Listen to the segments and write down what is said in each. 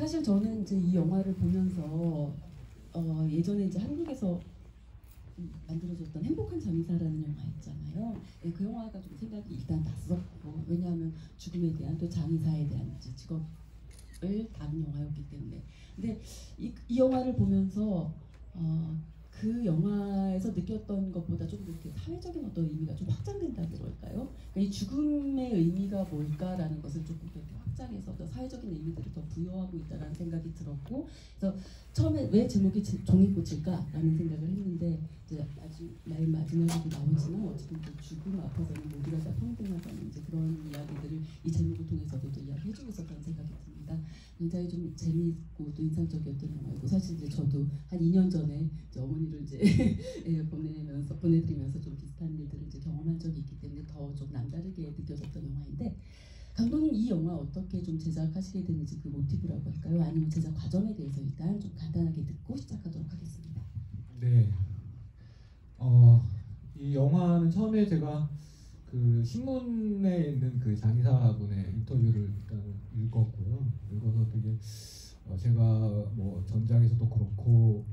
사실 저는 이제 이 영화를 보면서 예전에 이제 한국에서 만들어졌던 행복한 장의사라는 영화 있잖아요. 예, 그 영화가 좀 생각이 일단 났었고, 왜냐하면 죽음에 대한 또 장의사에 대한 이제 직업을 다룬 영화였기 때문에. 근데 이 영화를 보면서 그 영화에서 느꼈던 것보다 좀 이렇게 사회적인 어떤 의미가 좀 확장된다 그럴까요? 그러니까 이 죽음의 의미가 뭘까라는 것을 조금 더 이렇게 확장해서 더 사회적인 의미들을 더 부여하고 있다라는 생각이 들었고, 그래서 처음에 왜 제목이 종이꽃일까라는 생각을 했는데 이제 아직 나의 마지막에도 나오지만 어쨌든 그 죽음 앞에서는 모두가 다 평등하다는 이제 그런 이야기들을 이 제목을 통해서도 또 이야기해주고 있었다는 생각이 듭니다. 굉장히 좀 재미있고 또 인상적이었던 영화이고, 사실 이제 저도 한 2년 전에 이제 어머니를 이제 예, 보내드리면서 좀 비슷한 일들을 이제 경험한 적이 있기 때문에 더 좀 남다르게 느껴졌던 영화인데, 감독님 이 영화 어떻게 좀 제작하시게 되는지 그 모티브라고 할까요? 아니면 제작 과정에 대해서 일단 좀 간단하게 듣고 시작하도록 하겠습니다. 네. 이 영화는 처음에 제가 그 신문에 있는 그 장의사분의 인터뷰를 일단 읽었고요. 읽어서 되게 제가 뭐 전작에서도 그렇고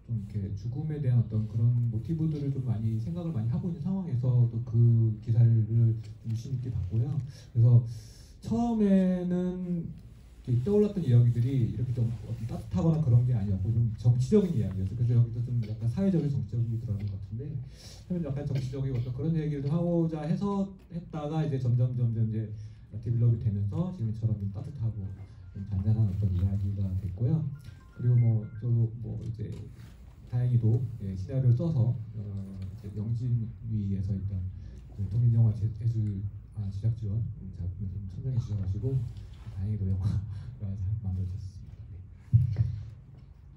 좀 이렇게 죽음에 대한 어떤 그런 모티브들을 좀 많이 생각을 많이 하고 있는 상황에서 또 그 기사를 유심 있게 봤고요. 그래서 처음에는 이렇게 떠올랐던 이야기들이 이렇게 좀 따뜻하거나 그런 게 아니었고 좀 정치적인 이야기였어요. 그래서 여기서 좀 약간 사회적인 정치적인 들어가는 것 같은데, 처음에 약간 정치적인 어떤 그런 얘기를 하고자 해서 했다가 이제 점점 이제 디벨롭이 되면서 지금처럼 좀 따뜻하고 좀 잔잔한 어떤 이야기가 됐고요. 그리고 뭐 저도 뭐 이제 다행히도 시나리오를 써서 이제 영진위에서 일단 그 독립영화 예술 제작 지원 작품을 좀 선정해 주셔가지고 다행히도 영화가 만들어졌습니다.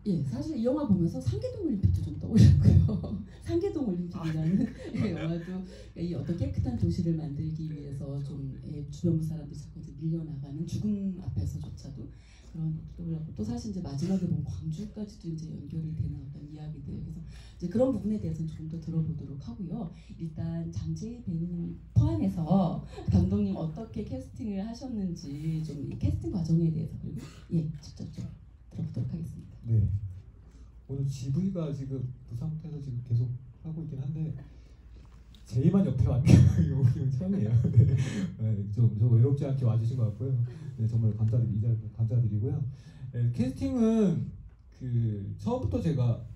예, 사실 이 영화 보면서 상계동 올림픽도 좀 떠올랐고요. 상계동 올림픽이라는 영화도 이 어떤 깨끗한 도시를 만들기 위해서 좀 주변 사람들이 자꾸 이제 밀려나가는 죽음 앞에서조차도 그런 것도 떠올랐고, 또 사실 이제 마지막에 보면 광주까지도 이제 연결이 되는 어떤 이야기들, 그래서 이제 그런 부분에 대해서는 조금 더 들어보도록 하고요. 일단 장재희 배우님 포함해서 감독님 어떻게 캐스팅을 하셨는지 좀 이 캐스팅 과정에 대해서 그리고 직접 좀 들어보도록 하겠습니다. 네. 오늘 GV가 지금 그 상태에서 지금 계속 하고 있긴 한데 제이만 옆에 왔네요. 이거 처음이에요. 네. 네, 저 외롭지 않게 와주신 것 같고요. 네, 정말 감사드리고요. 네, 캐스팅은 그 처음부터 제가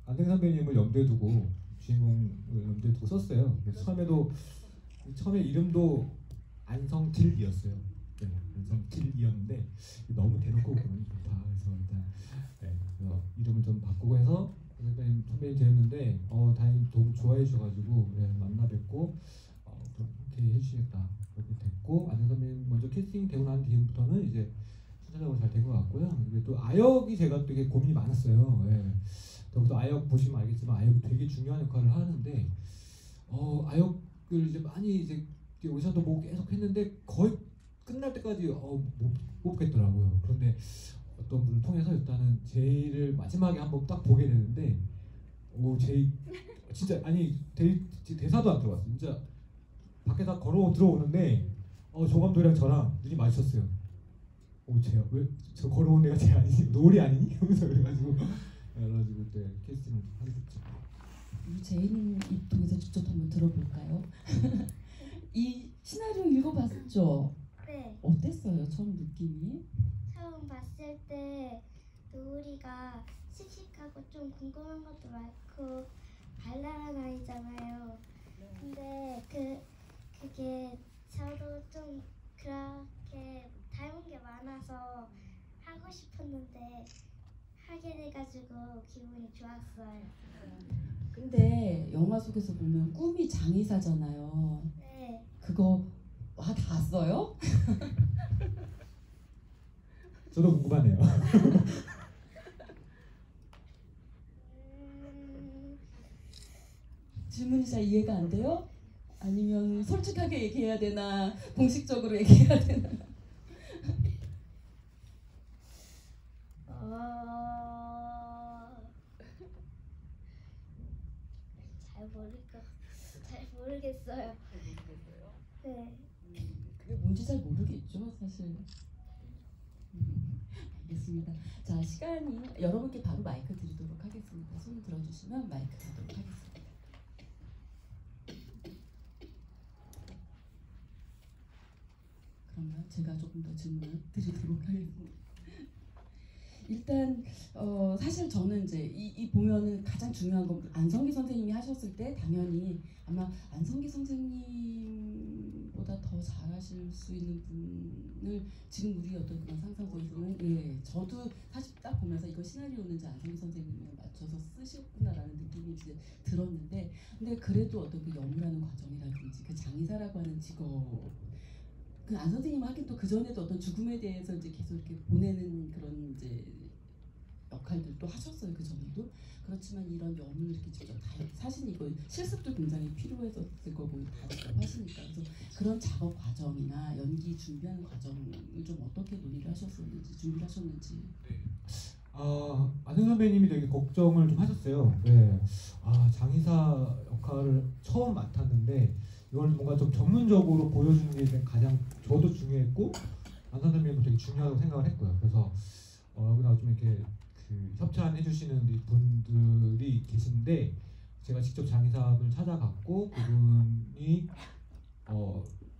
안생 선배님을 염두에 두고 주인공을 염두에 두고 썼어요. 처음에 이름도 안성딜이었어요. 네, 안성딜이었는데 너무 대놓고 그러면 좋다. 그래서 일단 그래서 이름을 좀 바꾸고 해서 선배님 되었는데 다행히 너무 좋아해 주셔가지고 만나 뵙고 그렇게 해주시겠다 그렇게 됐고, 안생 선배님 먼저 캐스팅 되고 난 뒤부터는 이제 순차적으로 잘 된 것 같고요. 그리고 또 아역이 제가 되게 고민이 많았어요. 여기서 아역 보시면 알겠지만 아역이 되게 중요한 역할을 하는데 아역을 이제 많이 이제 오디션도 보고 계속 했는데 거의 끝날 때까지 못 뽑겠더라고요. 그런데 어떤 분을 통해서 일단은 제이를 마지막에 한번 딱 보게 되는데 제이 진짜 아니 대사도 안 들어갔어. 진짜 밖에 다 걸어 들어오는데 조 감독이랑 저랑 눈이 마주쳤어요. 쟤야 왜 저 걸어온 애가 쟤 아니니? 노을이 아니니? 하면서 그래가지고 그때 캐스팅을 하게 됐죠. 우리 제이님 입 통해서 직접 한번 들어볼까요? 이 시나리오 읽어봤죠? 네. 어땠어요? 처음 느낌이? 처음 봤을 때 노을이가 씩씩하고 좀 궁금한 것도 많고 발랄한 아이잖아요. 근데 그게 저도 좀 그렇게 닮은 게 많아서 하고 싶었는데 하게 돼가지고 기분이 좋았어요. 근데 영화 속에서 보면 꿈이 장의사잖아요. 네. 그거 다 써요? 저도 궁금하네요. 질문이 잘 이해가 안 돼요? 아니면 솔직하게 얘기해야 되나 공식적으로 얘기해야 되나? 잘 모르겠어요. 네. 그게 뭔지 잘 모르겠죠, 사실. 알겠습니다. 자, 시간이 여러분께 바로 마이크 드리도록 하겠습니다. 손 들어주시면 마이크 가도록 하겠습니다. 그러면 제가 조금 더 질문을 드리도록 하겠습니다. 일단 사실 저는 이제 이 보면은 가장 중요한 건 안성기 선생님이 하셨을 때 당연히 아마 안성기 선생님보다 더 잘하실 수 있는 분을 지금 우리 어떤 그런 상상 속에서는 예 저도 사실 딱 보면서 이거 시나리오는 이제 안성기 선생님에 맞춰서 쓰셨구나라는 느낌이 이제 들었는데 근데 그래도 어떤 그 연구라는 과정이라든지 그 장의사라고 하는 직업 그 안 선생님 하긴 또 그 전에도 어떤 죽음에 대해서 이제 계속 이렇게 보내는 그런 이제 역할들도 하셨어요 그 전에도 그렇지만 이런 연을 이렇게 직접 다 사실 이거 실습도 굉장히 필요했었을 거고 다 직접 하시니까 그래서 그런 작업 과정이나 연기 준비하는 과정을 좀 어떻게 논의를 하셨었는지 준비를 하셨는지. 안승 선배님이 되게 걱정을 좀 하셨어요. 네. 장의사 역할을 처음 맡았는데 이걸 뭔가 좀 전문적으로 보여주는 게 가장 저도 중요했고 안 선생님도 되게 중요하다고 생각을 했고요. 그래서 여기다 좀 이렇게 그 협찬해 주시는 분들이 계신데 제가 직접 장의사분을 찾아갔고 그분이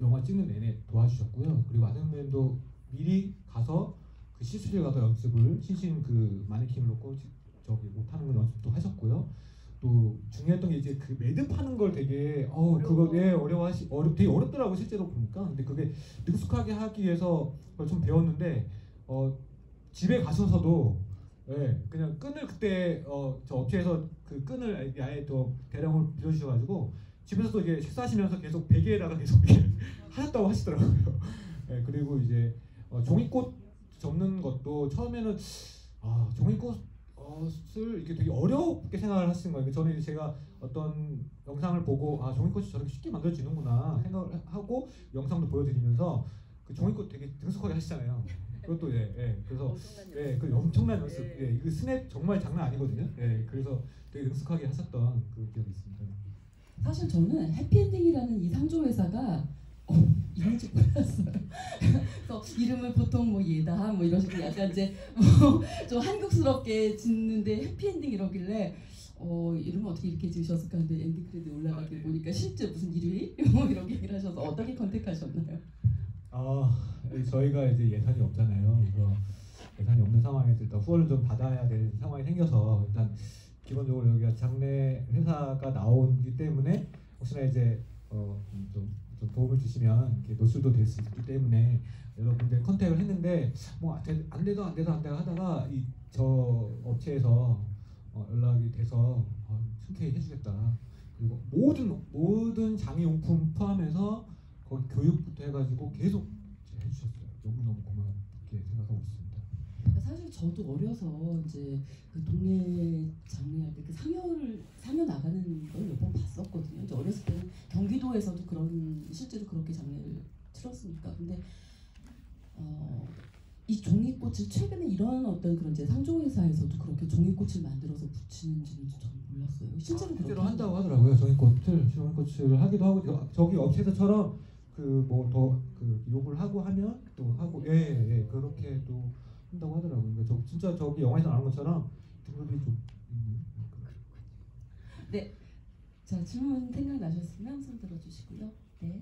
영화 찍는 내내 도와주셨고요. 그리고 안 선생님도 미리 가서 그 시술실 가서 연습을 신신 그 마네킹을 놓고 저기 못하는 건 연습도 하셨고요. 또 중요했던 게 이제 그 매듭하는 걸 되게 그거 되게 어렵더라고 실제로 보니까. 근데 그게 능숙하게 하기 위해서 그걸 좀 배웠는데 집에 가셔서도 그냥 끈을 그때 저 업체에서 그 끈을 아예 또 대량으로 빌려주셔가지고 집에서도 이제 식사하시면서 계속 베개에다가 계속 하셨다고 하시더라고요. 그리고 이제 종이꽃 접는 것도 처음에는 종이꽃을 이렇게 되게 어렵게 생각을 하시는 거예요. 저는 제가 어떤 영상을 보고 종이꽃이 저렇게 쉽게 만들어지는구나 생각을 하고 영상도 보여드리면서 그 종이꽃 되게 능숙하게 하시잖아요. 그것도 그래서 그 엄청난 연습, 이거 스냅 정말 장난 아니거든요. 그래서 되게 능숙하게 하셨던 그 기억이 있습니다. 사실 저는 해피엔딩이라는 이 상조 회사가 이런지 몰랐어요. 그래서 이름을 보통 뭐 예다 뭐 이런 식으로 약간 이제 좀 한국스럽게 짓는데 해피엔딩 이러길래 이름을 어떻게 이렇게 지으셨을까 하는데 엔딩 크레딧 올라가게 보니까 실제 무슨 일요일 뭐 이런 얘기를 하셔서 어떻게 컨택하셨나요? 저희가 이제 예산이 없잖아요. 그래서 예산이 없는 상황에서 일단 후원을 좀 받아야 될 상황이 생겨서 일단 기본적으로 여기가 장래 회사가 나오기 때문에 혹시나 이제 좀 도움을 주시면 이렇게 노출도 될 수 있기 때문에 여러분들 컨택을 했는데 뭐 안 돼도 하다가 저 업체에서 연락이 돼서 흔쾌히 해주겠다. 그리고 모든 장의용품 포함해서 거기 교육부터 해가지고 계속 해주셨어요. 너무너무 고맙게 생각하고 있습니다. 사실 저도 어려서 이제 그 동네 장례할 때 그 상여 나가는 걸 몇 번 봤었거든요. 이제 어렸을 때는 경기도에서도 실제로 그렇게 장례를 치렀으니까. 근데 이 종이꽃을 최근에 이런 어떤 그런 이제 상조회사에서도 그렇게 종이꽃을 만들어서 붙이는지는 저는 몰랐어요. 실제로 한다고 하더라고요. 종이꽃을 하기도 하고 저기 업체에서처럼 욕을 하고 하면 또 하고 그렇게 또 한다고 하더라고요. 그러니까 진짜 저기 영화에서 나오는 것처럼 등급이 좀 네. 자, 질문 생각나셨으면 손 들어주시고요. 네.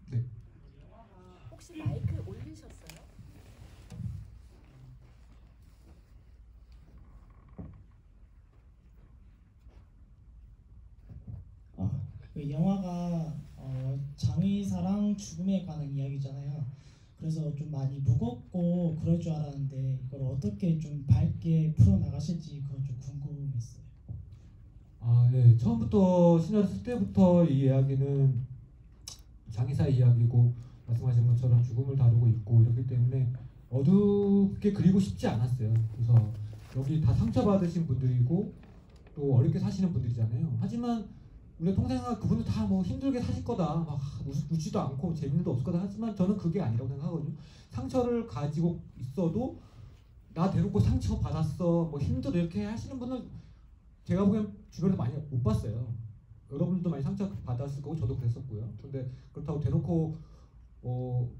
네. 혹시 마이크 올리셨어요? 그 영화가 장의사랑 죽음에 관한 이야기잖아요. 그래서 좀 많이 무겁고 그럴 줄 알았는데 이걸 어떻게 좀 밝게 풀어 나가실지 그거 좀 궁금했어요. 네. 처음부터 시나리오 쓸 때부터 이 이야기는 장의사 이야기고 말씀하신 것처럼 죽음을 다루고 있고 이렇기 때문에 어둡게 그리고 싶지 않았어요. 그래서 여기 다 상처받으신 분들이고 또 어렵게 사시는 분들이잖아요. 하지만 우리 동생아 그분은 다 뭐 힘들게 사실 거다 막 웃지도 않고 재밌는 도 없을 거다 하지만 저는 그게 아니라고 생각하거든요. 상처를 가지고 있어도 나 대놓고 상처 받았어 뭐 힘들어 이렇게 하시는 분은 제가 보기엔 주변에서 많이 못 봤어요. 여러분들도 많이 상처 받았을 거고 저도 그랬었고요. 근데 그렇다고 대놓고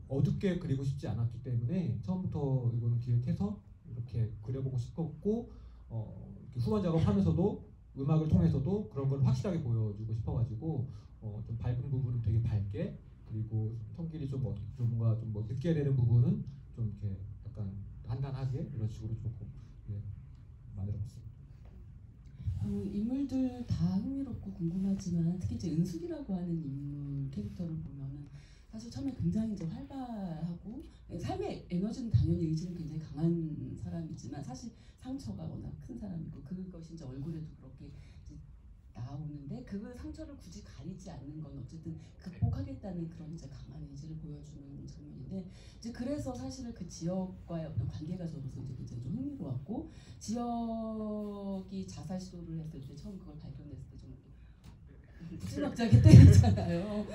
어둡게 그리고 싶지 않았기 때문에 처음부터 이거는 기획해서 이렇게 그려보고 싶었고 이렇게 후반 작업하면서도 음악을 통해서도 그런 걸 확실하게 보여주고 싶어가지고 좀 밝은 부분은 되게 밝게 그리고 성길이 좀 뭔가 좀 뭐 느껴야 되는 부분은 좀 이렇게 약간 단단하게 이런 식으로 조금 만들어봤습니다. 인물들 다 흥미롭고 궁금하지만 특히 이제 은숙이라고 하는 인물 캐릭터를 보면은 사실 처음에 굉장히 이제 활발하고 삶의 에너지는 당연히 의지는 굉장히 강한 사람이지만 사실 상처가 워낙 큰 사람이고 그것이 이제 얼굴에도 그렇게 이제 나오는데 그 상처를 굳이 가리지 않는 건 어쨌든 극복하겠다는 그런 이제 강한 의지를 보여주는 장면인데 이제 그래서 사실은 그 지역과의 어떤 관계가 저로서 이제 굉장히 좀 흥미로웠고 지역이 자살 시도를 했을 때 처음 그걸 발견했을 때 좀 무지막지하게 때리잖아요.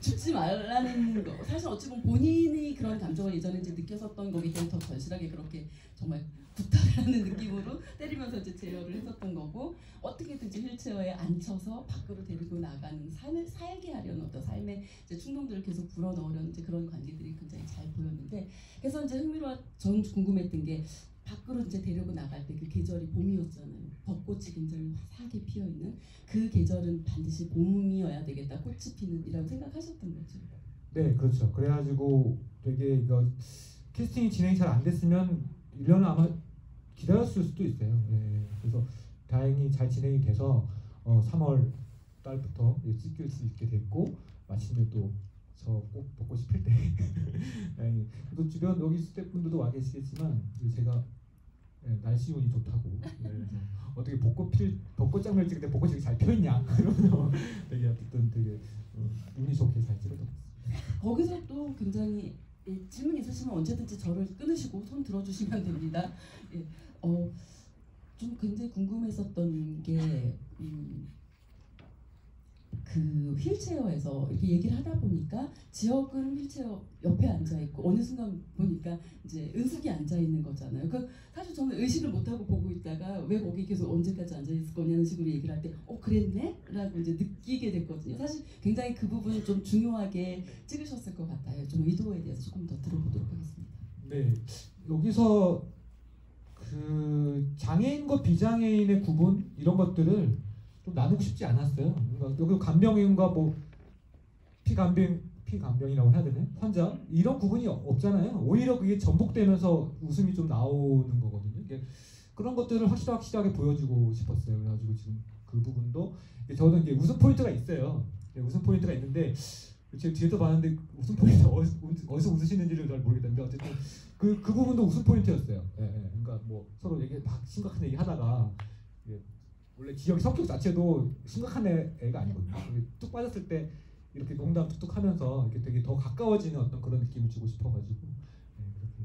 죽지 말라는 거. 사실 어찌 보면 본인이 그런 감정을 예전에 이제 느꼈었던 거기 때문에 더 절실하게 그렇게 정말 구타라는 느낌으로 때리면서 이제 제어를 했었던 거고 어떻게든지 휠체어에 앉혀서 밖으로 데리고 나가는 삶을 살게 하려는 어떤 삶의 이제 충동들을 계속 불어넣으려는 이제 그런 관계들이 굉장히 잘 보였는데 그래서 이제 전 궁금했던 게 밖으로 이제 데리고 나갈 때 그 계절이 봄이었잖아요. 벚꽃이 굉장히 화사하게 피어 있는 그 계절은 반드시 봄이어야 되겠다. 꽃이 피는이라고 생각하셨던 거죠. 네, 그렇죠. 그래가지고 되게 이거 캐스팅이 진행이 잘 안 됐으면 1년을 아마 기다렸을 수도 있어요. 네, 그래서 다행히 잘 진행이 돼서 3월 달부터 찍힐 수 있게 됐고 마침내 또 저 꼭 벚꽃이 필 때 다행히 또 주변 여기 스태프분들도 와 계시겠지만 제가 날씨 운이 좋다고 그래서 어떻게 벚꽃 장면을 찍을 때 벚꽃이 잘 펴있냐 그러면 되게 어쨌든 되게 운이 좋게 잘 찍었던 것 같습니다. 거기서 또 굉장히 질문 있으시면 언제든지 저를 끊으시고 손 들어주시면 됩니다. 예, 좀 굉장히 궁금했었던 게 그 휠체어에서 이렇게 얘기를 하다 보니까 지역은 휠체어 옆에 앉아 있고 어느 순간 보니까 이제 은숙이 앉아 있는 거잖아요. 그 사실 저는 의식을 못 하고 보고 있다가 왜 거기 계속 언제까지 앉아 있을 거냐는 식으로 얘기를 할 때 그랬네?라고 이제 느끼게 됐거든요. 사실 굉장히 그 부분을 좀 중요하게 찍으셨을 것 같아요. 좀 의도에 대해서 조금 더 들어보도록 하겠습니다. 네, 여기서 그 장애인과 비장애인의 구분 이런 것들을 좀 나누고 싶지 않았어요. 그러니까 여기 간병인과 뭐 피간병이라고 해야 되나? 환자 이런 구분이 없잖아요. 오히려 그게 전복되면서 웃음이 좀 나오는 거거든요. 그런 것들을 확실하게 보여주고 싶었어요. 그래가지고 지금 그 부분도 저는 이제 웃음 포인트가 있어요. 웃음 포인트가 있는데 제 뒤에도 봤는데 웃음 포인트 어디서 웃으시는지를 잘 모르겠는데 어쨌든 그 부분도 웃음 포인트였어요. 그러니까 뭐 서로 막 심각한 얘기 하다가 원래 지역의 성격 자체도 심각한 애가 아니거든요. 뚝 빠졌을 때 이렇게 농담 뚝뚝 하면서 이렇게 되게 더 가까워지는 어떤 그런 느낌을 주고 싶어가지고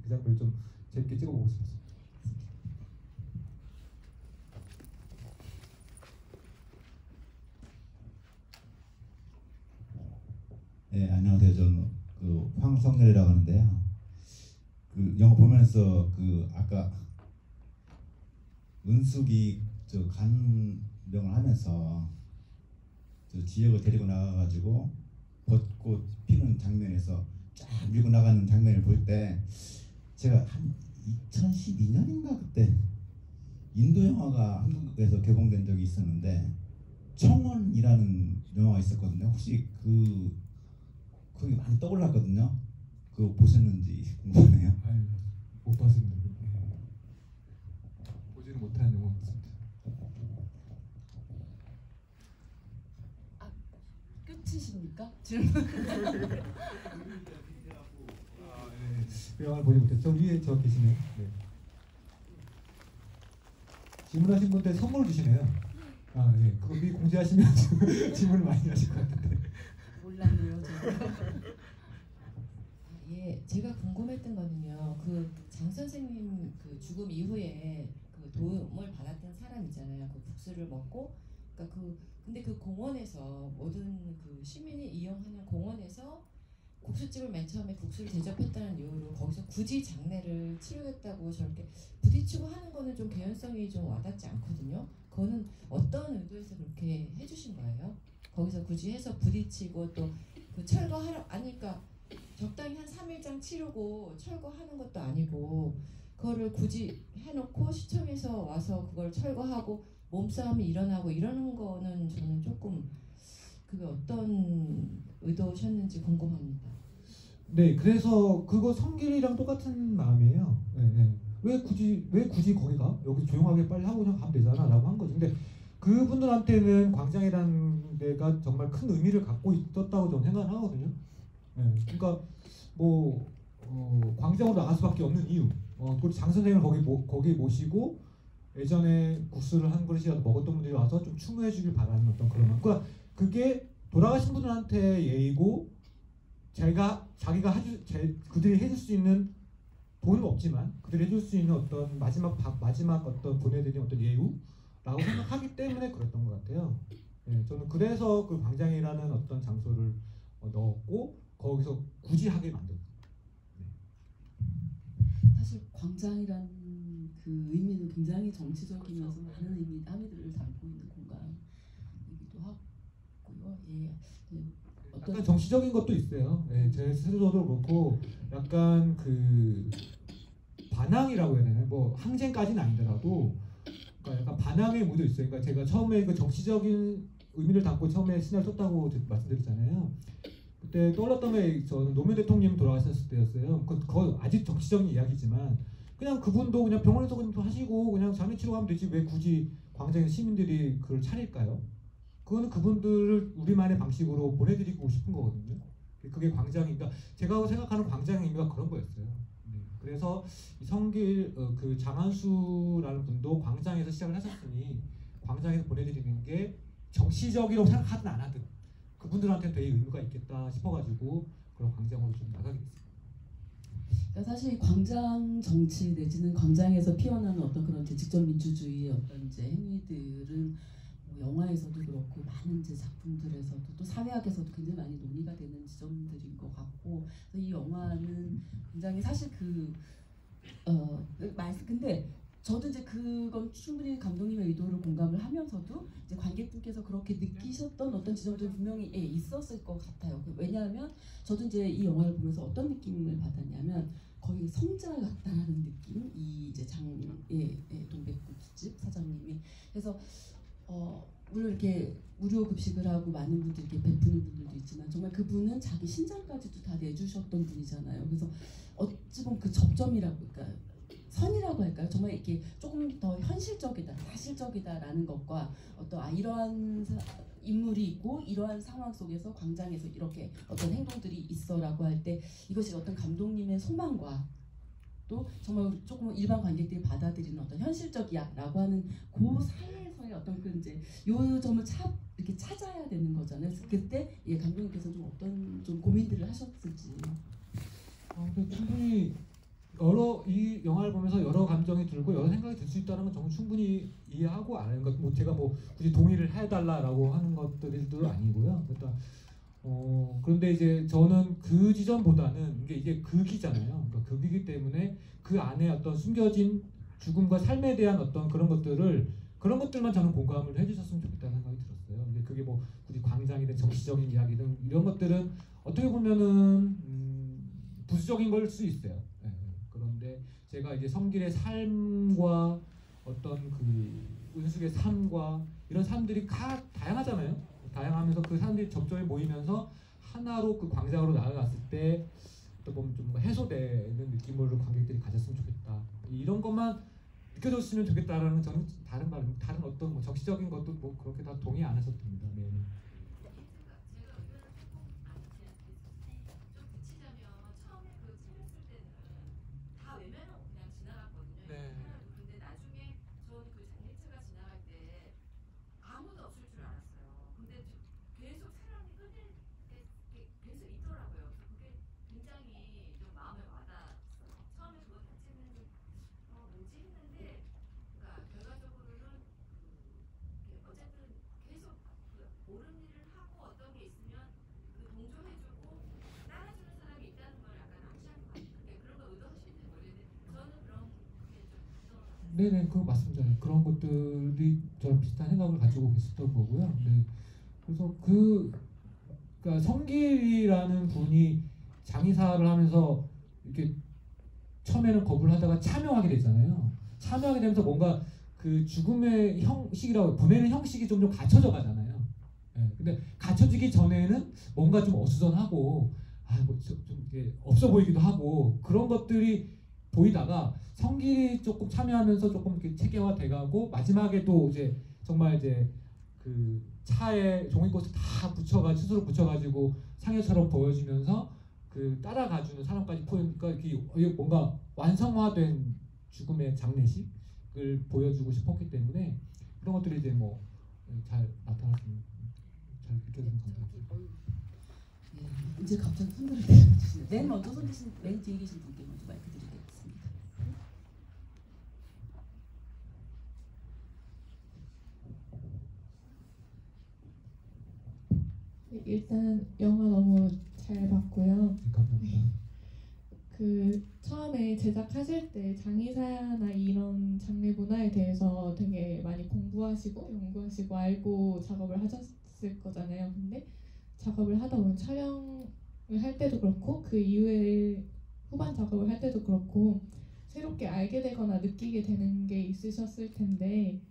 그 장면을 좀 재밌게 찍어보고 싶었습니다. 네, 안녕하세요. 저는 그 황성렬이라고 하는데요. 그 영화 보면서 그 아까 은숙이 저 간병을 하면서 저 지역을 데리고 나가가지고 벚꽃 피는 장면에서 쫙 밀고 나가는 장면을 볼 때 제가 한 2012년인가 그때 인도 영화가 한국에서 개봉된 적이 있었는데 청원이라는 영화가 있었거든요. 혹시 그게 많이 떠올랐거든요. 그거 보셨는지 궁금하네요. 아유, 못 봤습니다. 보지는 못한 영화 같습니다. 끝이십니까? 질문. 그 영화를 보지 못했죠. 저 위에 저 계시네요. 네. 질문하신 분한테 선물 주시네요. 네. 그거 미리 공지하시면 질문을 많이 하실 것 같은데. 몰랐네요, 저도. 예, 제가 궁금했던 거는요. 그 장 선생님 그 죽음 이후에 그 도움을 받았던 사람 있잖아요. 그 국수를 먹고, 그러니까 그 근데 그 공원에서 모든 그 시민이 이용하는 공원에서 국수집을 맨 처음에 국수를 대접했다는 이유로 거기서 굳이 장례를 치르겠다고 저렇게 부딪히고 하는 거는 좀 개연성이 좀 와닿지 않거든요. 그거는 어떤 의도에서 그렇게 해주신 거예요? 거기서 굳이 해서 부딪히고 또 그 철거하려 아니까 적당히 한 3일장 치르고 철거하는 것도 아니고 그거를 굳이 해놓고 시청에서 와서 그걸 철거하고 몸싸움이 일어나고 이러는 거는 저는 조금 그게 어떤 의도셨는지 궁금합니다. 네, 그래서 그거 성길이랑 똑같은 마음이에요. 왜 굳이 거기가 여기 조용하게 빨리 하고 그냥 가면 되잖아라고 한 거지. 근데 그분들한테는 광장이라는 데가 정말 큰 의미를 갖고 있었다고 저는 생각을 하거든요. 그러니까 뭐 광장으로 나갈 수밖에 없는 이유. 그리고 장 선생을 거기 모시고 예전에 국수를 한 그릇이라도 먹었던 분들이 와서 좀 추모해주길 바라는 어떤 그런 마음. 그러니까 그게 돌아가신 분들한테 예의고 그들이 해줄 수 있는 돈은 없지만 그들이 해줄 수 있는 어떤 마지막 어떤 보내드린 어떤 예우라고 생각하기 때문에 그랬던 것 같아요. 저는 그래서 그 광장이라는 어떤 장소를 넣었고 거기서 굳이 하게 만들었어요. 사실 광장이라는 그 의미는 굉장히 정치적이면서 많은 함의들을 담고 있는 공간이기도 하고요. 약간 정치적인 것도 있어요. 제 스스로도 그렇고 약간 그 반항이라고 해야 되나? 뭐 항쟁까지는 아니더라도 그러니까 약간 반항의 의미도 있어요. 그러니까 제가 처음에 그 정치적인 의미를 담고 처음에 신화를 썼다고 말씀드렸잖아요. 그때 떠올랐던 게 저는 노무현 대통령이 돌아가셨을 때였어요. 그거 아직 정치적인 이야기지만 그냥 그분도 그냥 병원에서 그냥 하시고 그냥 장례 치러 가면 되지 왜 굳이 광장에 시민들이 그걸 차릴까요? 그거는 그분들을 우리만의 방식으로 보내드리고 싶은 거거든요. 그게 광장이니까 제가 생각하는 광장의 의미가 그런 거였어요. 그래서 성길 그 장한수라는 분도 광장에서 시작을 하셨으니 광장에서 보내드리는 게 정치적이라고 생각하든 안 하든 그분들한테 되게 의미가 있겠다 싶어가지고 그런 광장으로 좀 나가게 됐습니다. 그러니까 사실 광장 정치 내지는 광장에서 피어나는 어떤 그런 직접 민주주의의 어떤 이제 행위들은 뭐 영화에서도 그렇고 많은 이제 작품들에서도 또 사회학에서도 굉장히 많이 논의가 되는 지점들인 것 같고 이 영화는 굉장히 사실 근데 저도 이제 그건 충분히 감독님의 의도를 공감을 하면서도 이제 관객분께서 그렇게 느끼셨던 어떤 지점들이 분명히 있었을 것 같아요. 왜냐하면 저도 이제 이 영화를 보면서 어떤 느낌을 받았냐면 거의 성자 같다라는 느낌, 이 이제 동백국수집 사장님이 그래서 물론 이렇게 무료 급식을 하고 많은 분들이 이렇게 베푸는 분들도 있지만 정말 그분은 자기 신장까지도 다 내주셨던 분이잖아요. 그래서 어찌 보면 그 접점이라고 그러니까 선이라고 할까요? 정말 이렇게 조금 더 현실적이다, 사실적이다라는 것과 어떤 이러한 인물이 있고 이러한 상황 속에서 광장에서 이렇게 어떤 행동들이 있어라고 할 때 이것이 어떤 감독님의 소망과 또 정말 조금 일반 관객들이 받아들이는 어떤 현실적이야라고 하는 그 사이에서의 어떤 그 이제 요 점을 이렇게 찾아야 되는 거잖아요. 그래서 그때 감독님께서 좀 어떤 좀 고민들을 하셨을지. 충분히 이 영화를 보면서 여러 감정이 들고 여러 생각이 들 수 있다는 건 저는 충분히 이해하고 아는 것. 뭐 제가 뭐 굳이 동의를 해달라라고 하는 것들도 아니고요. 그러니까 그런데 이제 저는 그 지점보다는 이게 극이잖아요. 그러니까 극이기 때문에 그 안에 어떤 숨겨진 죽음과 삶에 대한 어떤 그런 것들만 저는 공감을 해주셨으면 좋겠다는 생각이 들었어요. 근데 그게 뭐 굳이 광장이든 정치적인 이야기든 이런 것들은 어떻게 보면은 부수적인 걸 수 있어요. 그런데 제가 이제 성길의 삶과 어떤 그 은숙의 삶과 이런 삶들이 다양하잖아요. 다양하면서 그 사람들이 접점에 모이면서 하나로 그 광장으로 나아갔을 때 또 보면 좀 해소되는 느낌으로 관객들이 가졌으면 좋겠다. 이런 것만 느껴졌으면 좋겠다라는 저는 다른 어떤 뭐 정치적인 것도 뭐 그렇게 다 동의 안 하셔도 됩니다. 네. 네네, 그거 맞습니다. 그런 것들이 저랑 비슷한 생각을 가지고 계셨던 거고요. 네. 그래서 그러니까 성길이라는 분이 장의사를 하면서 이렇게 처음에는 거부를 하다가 참여하게 되잖아요. 참여하게 되면서 뭔가 그 죽음의 형식이라고 보내는 형식이 좀 갖춰져 가잖아요. 네. 근데 갖춰지기 전에는 뭔가 좀 어수선하고 좀 이렇게 없어 보이기도 하고 그런 것들이 보이다가 성길이 조금 참여하면서 조금 이렇게 체계화돼가고 마지막에 또 이제 정말 이제 그 차에 종이꽃을 다 붙여가지고 스스로 붙여가지고 상여처럼 보여주면서 그 따라가주는 사람까지 보이니까 이게 뭔가 완성화된 죽음의 장례식을 보여주고 싶었기 때문에 그런 것들이 이제 뭐 잘 나타났으면 잘 느껴지는 감사합니다. 예, 이제 갑자기 손들을 대주시네요. 맨 먼저 손 드신 맨 뒤에 계신 분께 먼저 마이크 드리겠습니다. 일단 영화 너무 잘 봤고요. 감사합니다. 그 처음에 제작하실 때 장의사나 이런 장르 문화에 대해서 되게 많이 공부하시고 연구하시고 알고 작업을 하셨을 거잖아요. 근데 작업을 하다 보면 촬영을 할 때도 그렇고 그 이후에 후반 작업을 할 때도 그렇고 새롭게 알게 되거나 느끼게 되는 게 있으셨을 텐데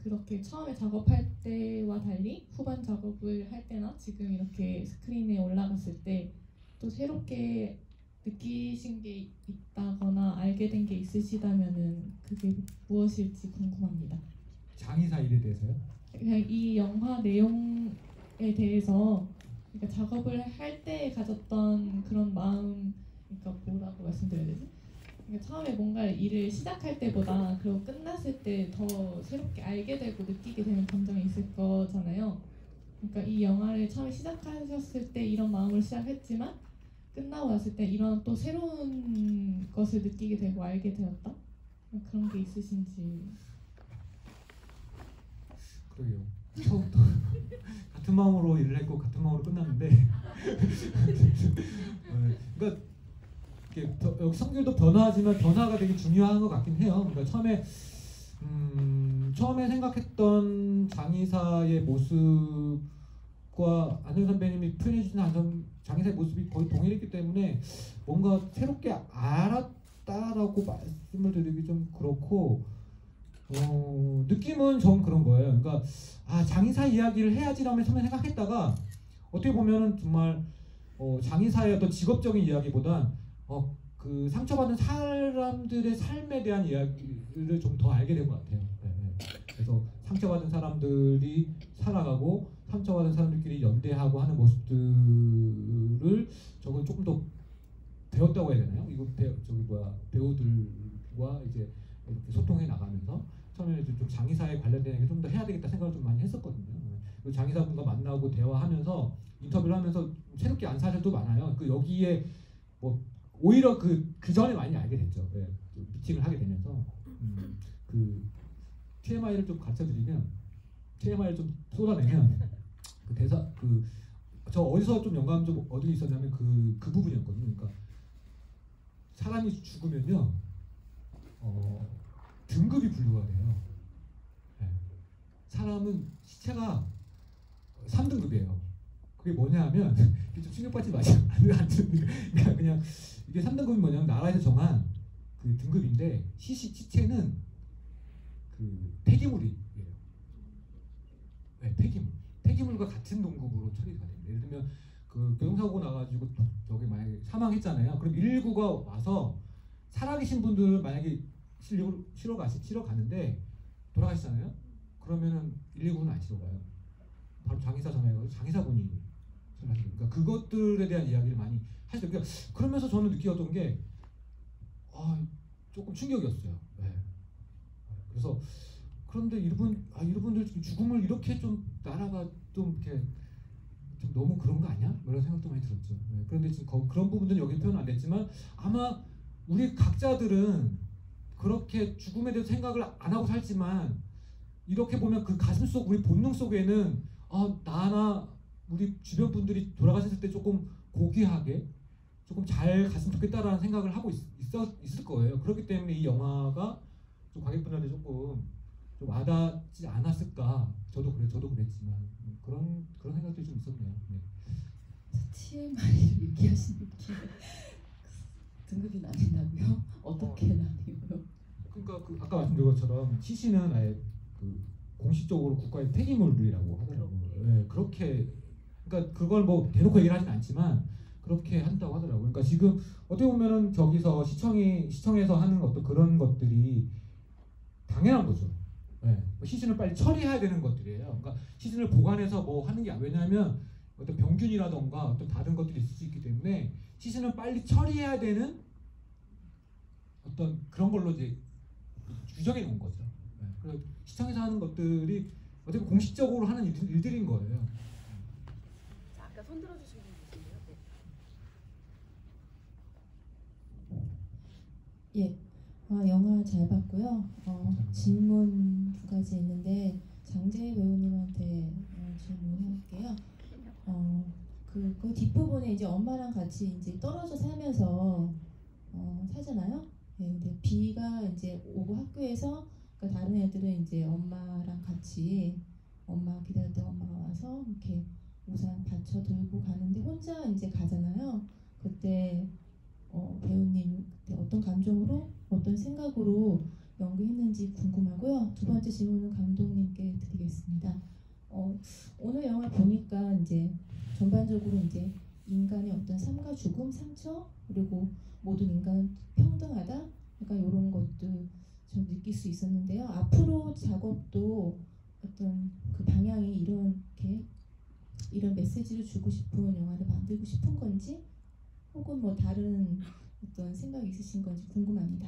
그렇게 처음에 작업할 때와 달리 후반 작업을 할 때나 지금 이렇게 스크린에 올라갔을 때 또 새롭게 느끼신 게 있다거나 알게 된 게 있으시다면은 그게 무엇일지 궁금합니다. 장의사 일에 대해서요? 그냥 이 영화 내용에 대해서 그러니까 작업을 할 때 가졌던 그런 마음, 그러니까 뭐라고 말씀드려야 되지? 그러니까 처음에 뭔가 일을 시작할 때보다 그리고 끝났을 때 더 새롭게 알게 되고 느끼게 되는 감정이 있을 거잖아요. 그러니까 이 영화를 처음에 시작하셨을 때 이런 마음으로 시작했지만 끝나고 났을 때 이런 또 새로운 것을 느끼게 되고 알게 되었다? 그런 게 있으신지. 그러게요. 처음부터 같은 마음으로 일을 했고 같은 마음으로 끝났는데 그러니까 여기 성질도 변화하지만 변화가 되게 중요한 것 같긴 해요. 그러니까 처음에 생각했던 장의사의 모습과 안정 선배님이 표현해주신 장의사의 모습이 거의 동일했기 때문에 뭔가 새롭게 알았다라고 말씀을 드리기 좀 그렇고 느낌은 전 그런 거예요. 그러니까 장의사 이야기를 해야지라면 처음에 생각했다가 어떻게 보면은 정말 장의사의 어떤 직업적인 이야기보단 그 상처받은 사람들의 삶에 대한 이야기를 좀 더 알게 된 것 같아요. 네. 그래서 상처받은 사람들이 살아가고 상처받은 사람들끼리 연대하고 하는 모습들을 저건 조금 더 배웠다고 해야 되나요? 이거 배우들과 이제 이렇게 소통해 나가면서 처음에는 좀 장의사에 관련된 얘기 좀 더 해야 되겠다 생각을 좀 많이 했었거든요. 그 장의사분과 만나고 대화하면서 인터뷰를 하면서 새롭게 안 사실도 많아요. 그 여기에 뭐 오히려 그 전에 많이 알게 됐죠. 네, 미팅을 하게 되면서 그 TMI를 좀 갖춰드리면 TMI를 좀 쏟아내면 그 대사 저 어디서 좀 영감 좀 얻은 있었냐면 그 부분이었거든요. 그러니까 사람이 죽으면요 등급이 분류가 돼요. 네. 사람은 시체가 3등급이에요. 그게 뭐냐면 좀 충격받지 마시고 그러니까 그냥 이게 3등급이 뭐냐면 나라에서 정한 그 등급인데 시체는 그 폐기물이에요. 네, 폐기물과 같은 등급으로 처리가 됩니다. 예를 들면 그 교통사고 나가지고 저기 만약에 사망했잖아요. 그럼 119가 와서 살아계신 분들 만약에 실러 가는데 돌아가시잖아요. 그러면은 119는 안 실어 가요. 바로 장의사 전화해가지고 장의사분이 전화해요. 그러니까 그것들에 대한 이야기를 많이 하시죠. 그러니까 그러면서 저는 느꼈던 게 조금 충격이었어요. 네. 그래서 그런데 이분들 죽음을 이렇게 좀 나라가 좀 이렇게 좀 너무 그런 거 아니야? 이런 생각도 많이 들었죠. 네. 그런데 지금 그런 부분들은 여기 표현 안 됐지만 아마 우리 각자들은 그렇게 죽음에 대해서 생각을 안 하고 살지만 이렇게 보면 그 가슴 속 우리 본능 속에는 나나 우리 주변 분들이 돌아가셨을 때 조금 고귀하게 조금 잘 갔으면 좋겠다라는 생각을 하고 있을 거예요. 그렇기 때문에 이 영화가 좀 관객분들한테 조금 좀 와닿지 않았을까. 저도 그랬지만 그런 생각들이 좀 있었네요. 네. TMI를 얘기하시는 게 등급이 나뉜다고요? 어떻게 나뉘어요? 그러니까 그 아까 말씀드린 것처럼 시신은 아예 그 공식적으로 국가의 폐기물이라고 하더라고요. 예, 그렇게 그러니까 그걸 뭐 대놓고 얘기를 하진 않지만 그렇게 한다고 하더라고요. 그러니까 지금 어떻게 보면은 저기서 시청에서 하는 어떤 그런 것들이 당연한 거죠. 예, 시신을 빨리 처리해야 되는 것들이에요. 그러니까 시신을 보관해서 뭐 하는 게 왜냐하면 어떤 병균이라던가 어떤 다른 것들이 있을 수 있기 때문에 시신을 빨리 처리해야 되는 어떤 그런 걸로 이제 규정해 놓은 거죠. 예, 그래서 시청에서 하는 것들이 어떻게 공식적으로 하는 일들인 거예요. 자, 아까 손 들어주신 분 계신데요. 예, 영화 잘 봤고요. 질문 두 가지 있는데 장재희 배우님한테 질문할게요. 그 뒷부분에 이제 엄마랑 같이 이제 떨어져 살면서 살잖아요. 예, 근데 비가 이제 오고 학교에서 그러니까 다른 애들은 이제 엄마랑 같이 엄마 기다릴 때 엄마가 와서 이렇게 우산 받쳐 들고 가는데 혼자 이제 가잖아요. 그때 배우님 그때 어떤 감정으로 어떤 생각으로 연기했는지 궁금하고요. 두 번째 질문은 감독님께 드리겠습니다. 오늘 영화 보니까 이제 전반적으로 이제 인간의 어떤 삶과 죽음, 상처 그리고 모든 인간 평등하다 약간 이런 것도 좀 느낄 수 있었는데요. 앞으로 작업도 어떤 그 방향이 이런 메시지를 주고 싶은 영화를 만들고 싶은 건지 혹은 뭐 다른 어떤 생각이 있으신 건지 궁금합니다.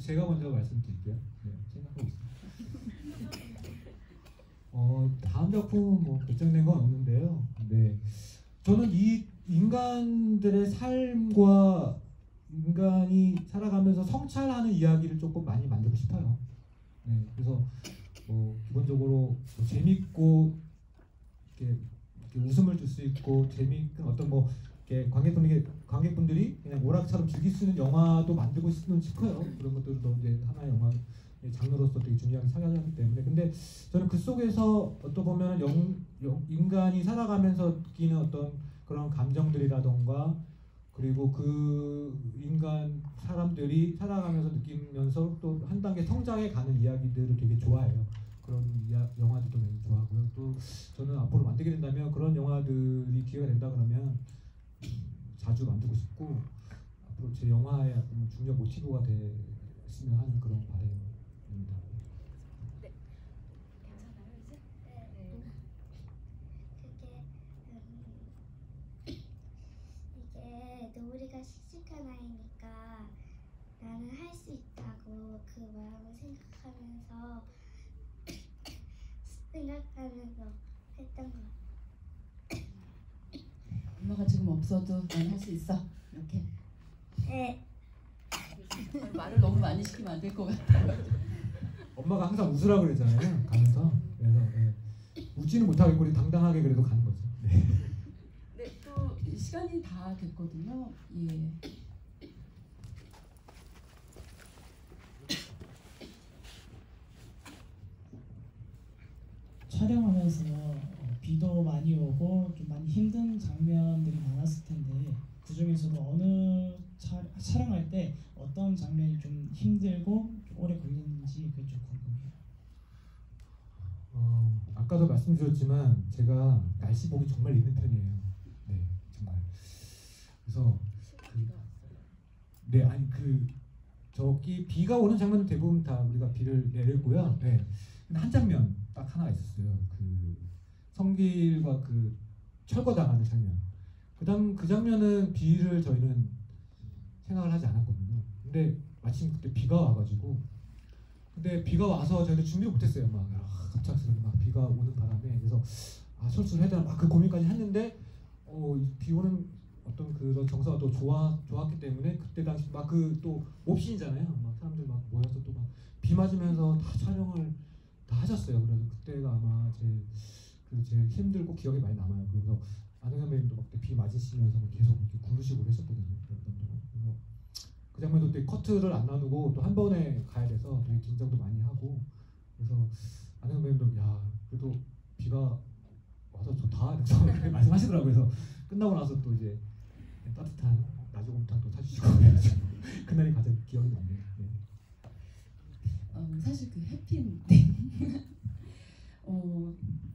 제가 먼저 말씀드릴게요. 네, 생각하고 있습니다. 다음 작품 뭐 결정된 건 없는데요. 네, 저는 이 인간들의 삶과 인간이 살아가면서 성찰하는 이야기를 조금 많이 만들고 싶어요. 네, 그래서 기본적으로 재밌고 이렇게 웃음을 줄 수 있고 재미있는 어떤 뭐 이렇게 관객분들이 그냥 오락처럼 즐길 수 있는 영화도 만들고 싶어요. 그런 것들도 이제 하나의 영화 장르로서 되게 중요하게 생각하기 때문에. 근데 저는 그 속에서 어떻게 보면 인간이 살아가면서 느끼는 어떤 그런 감정들이라던가 그리고 그 인간 사람들이 살아가면서 느끼면서 또 한 단계 성장해 가는 이야기들을 되게 좋아해요. 그런 영화들도 되게 좋아하고요. 또 저는 앞으로 만들게 된다면 그런 영화들이 기회가 된다 그러면 자주 만들고 싶고 앞으로 제 영화의 중요한 모티브가 됐으면 하는 그런 바람입니다. 네, 괜찮아요 이제? 네. 이게 노을이가 씩씩한 아이니까 나는 할 수 있다고 그 마음을 생각하면서 했던 것 같아요. 엄마가 지금 없어도 난 할 수 있어. 이렇게. 네. 말을 너무 많이 시키면 안 될 것 같아요. 엄마가 항상 웃으라고 그랬잖아요. 가면서. 그래서 웃지는 못하겠고 우리 당당하게 그래도 가는 거죠. 네. 네, 또 시간이 다 됐거든요. 예. 촬영하면서 비도 많이 오고 좀 많이 힘든 장면들이 많았을 텐데 그 중에서도 어느 촬영할 때 어떤 장면이 좀 힘들고 좀 오래 걸리는지 그게 좀 궁금해요. 아까도 말씀드렸지만 제가 날씨 보기 정말 있는 편이에요. 네, 정말. 그래서 저기 비가 오는 장면은 대부분 다 우리가 비를 내렸고요. 네. 근데 한 장면 딱 하나가 있었어요. 그 성길과 그 철거당하는 장면. 그 장면은 비를 저희는 생각을 하지 않았거든요. 근데 마침 그때 비가 와가지고 근데 비가 와서 저희는 준비를 못했어요. 막 갑작스럽게 막 비가 오는 바람에 그래서 설수를 해야 되나 막 그 고민까지 했는데 비 오는 어떤 그런 정서가 또 좋았기 때문에 그때 당시 막 그 또 몹신이잖아요. 막 사람들 막 모여서 또 막 비 맞으면서 다 촬영을 다 하셨어요. 그래서 그때가 아마 제일 힘들고 기억에 많이 남아요. 그래서 안녕 선배님도 막 비 맞으시면서 계속 이렇게 굴르시고 그랬었거든요. 그래서 그 장면도 되게 커트를 안 나누고 또 한 번에 가야 돼서 되게 긴장도 많이 하고 그래서 안녕 선배님도 야 그래도 비가 와서 좋다 이렇게 그렇게 말씀하시더라고요. 그래서 끝나고 나서 또 이제 따뜻한 나주곰탕 또 사주시고 그래가지고 그날이 가장 기억이 남네요. 네. 사실 그 해피엔딩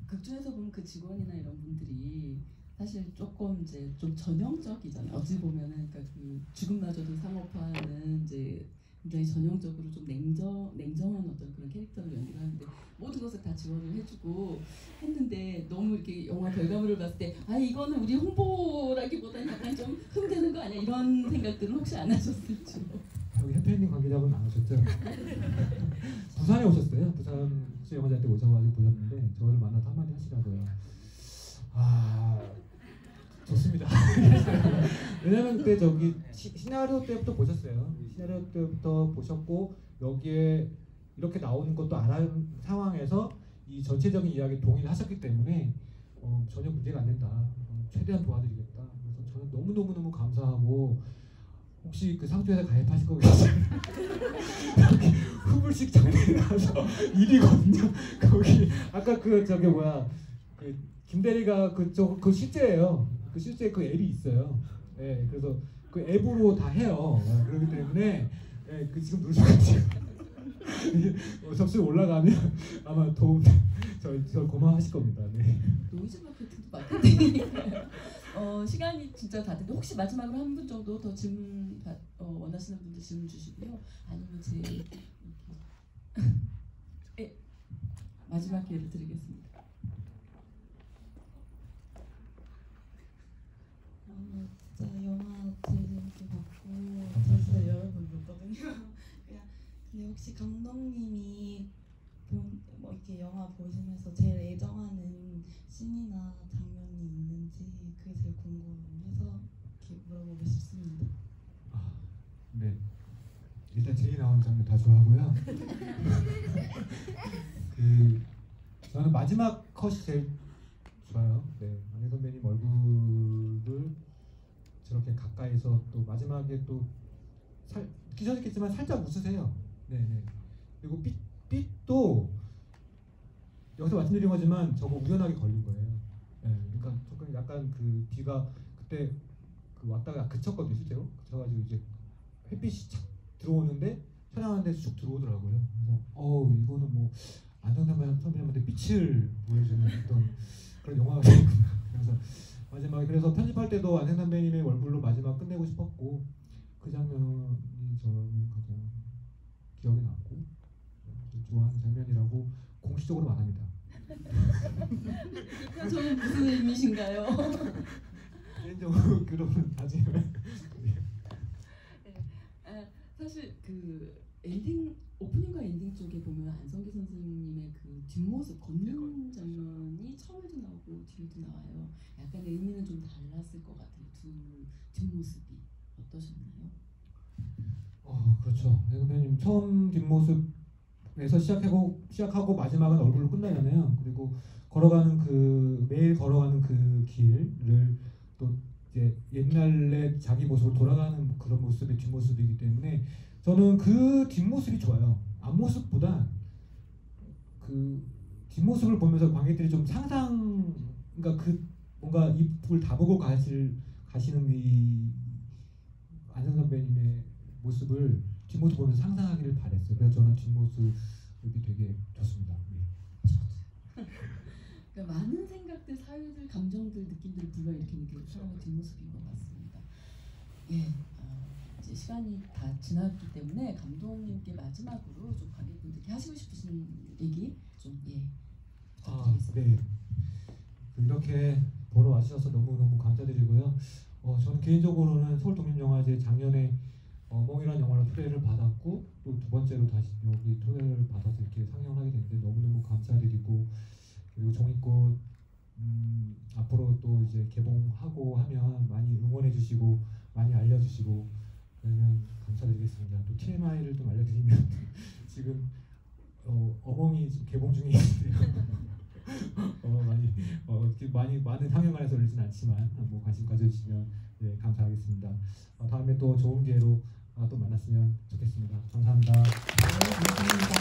극중에서 보면 그 직원이나 이런 분들이 사실 조금 이제 좀 전형적이잖아요. 어찌 보면은 그러니까 그 죽음마저도 상업화하는 이제 굉장히 전형적으로 좀 냉정한 어떤 그런 캐릭터를 연기하는데 모든 것을 다 지원을 해주고 했는데 너무 이렇게 영화 결과물을 봤을 때 아 이거는 우리 홍보라기보다는 약간 좀 흠되는 거 아니야 이런 생각들은 혹시 안 하셨을지. 여기 해피엔딩 관계자분 안 오셨죠? 부산에 오셨어요. 부산 국제영화제 때 오셔가지고 보셨는데 저를 만나서 한마디 하시라고요. 아 좋습니다. 왜냐면 그때 저기 시나리오 때부터 보셨어요. 시나리오 때부터 보셨고 여기에 이렇게 나오는 것도 알아는 상황에서 이 전체적인 이야기 동의하셨기 때문에 전혀 문제가 안 된다. 최대한 도와드리겠다. 그래서 저는 너무 감사하고 혹시 그 상조회사 가입하실 거 계세요? 여기 후불식 장례에 나와서 일이거든요. 거기 아까 그 저기 뭐야 그 김대리가 그 실제예요. 그 실제 그 앱이 있어요. 예, 그래서 그 앱으로 다 해요. 그렇기 때문에 예, 그 지금 누르셔가지고 접수에 올라가면 아마 도움 저 고마워하실 겁니다. 네. 노이즈 마케팅도 마케팅이니까요. 시간이 진짜 다 됐는데 혹시 마지막으로 한 분 정도 더 질문 원하시는 분들 질문 주시고요. 아니면 제 네, 마지막 기회를 드리겠습니다. 진짜 영화 되게 재밌게 봤고 저 진짜 여러 번 봤거든요. 그냥 근데 혹시 감독님이 뭐 이렇게 영화 보시면서 제일 애정하는 씬이나 장면이 있는지 그게 제일 궁금해서 이렇게 물어보고 싶습니다. 네. 일단 제일 나온 장면 다 좋아하고요. 저는 마지막 컷이 제일 좋아요. 네. 안혜 선배님 얼굴을 저렇게 가까이서 또 마지막에 또 느끼셨겠지만 살짝 웃으세요. 네네. 그리고 삐도 여기서 말씀드린 거지만 저거 우연하게 걸린 거예요. 네, 그러니까 조금 약간 그 비가 그때 그 왔다가 그쳤거든요, 실제로. 그쳐가지고 이제 햇빛이 착 들어오는데 촬영하는데 쑥 들어오더라고요. 그래서 이거는 뭐 안정된 선배님한테 빛을 보여주는 어떤 그런 영화가 되겠구나. 그래서 마지막에 그래서 편집할 때도 안생 선배님의 얼굴로 마지막 끝내고 싶었고 그 장면이 저는 가장 기억에 남고 좋아하는 장면이라고 공식적으로 말합니다. 저는 무슨 의미신가요? 개인적으로 그런 나중에 사실 그 엔딩 오프닝과 엔딩 쪽에 보면 안성기 선생님의 그 뒷모습 걷는 장면이 처음에도 나오고 뒤에도 나와요. 약간 의미는 좀 달랐을 것 같아요. 두 뒷모습이 어떠셨나요? 그렇죠. 선배님 처음 뒷모습에서 시작하고 마지막은 얼굴로 끝나잖아요. 그리고 매일 걸어가는 그 길을 또 이제 옛날에 자기 모습으로 돌아가는 그런 모습의 뒷모습이기 때문에 저는 그 뒷모습이 좋아요. 앞모습보다 그 뒷모습을 보면서 관객들이 좀 그러니까 그 뭔가 입을 다보고 가시는 이 안성 선배님의 모습을 뒷모습 보면서 상상하기를 바랬어요. 그래서 저는 뒷모습이 되게 좋습니다. 그러니까 많은 생각들, 사유들, 감정들, 느낌들을 불러일으키는 게 사람의 뒷모습인 것 같습니다. 예, 이제 시간이 다 지났기 때문에 감독님께 마지막으로 좀 관객분들께 하시고 싶으신 얘기 좀 부탁드리겠습니다. 네. 이렇게 보러 와주셔서 너무 감사드리고요. 저는 개인적으로는 서울독립영화제 작년에 멍이라는 영화로 초대를 받았고 또 두 번째로 다시 여기 초대를 받아서 이렇게 상영을 하게 됐는데 너무너무 감사드리고 그리고 종이꽃 앞으로 또 이제 개봉하고 하면 많이 응원해 주시고 많이 알려주시고 그러면 감사드리겠습니다. 또 TMI를 좀 알려드리면 지금 어몽이 지금 개봉 중에 있는데요. 많은 상영관에서 열리진 않지만 뭐 관심 가져주시면 네, 감사하겠습니다. 다음에 또 좋은 기회로 또 만났으면 좋겠습니다. 감사합니다. 네, 감사합니다.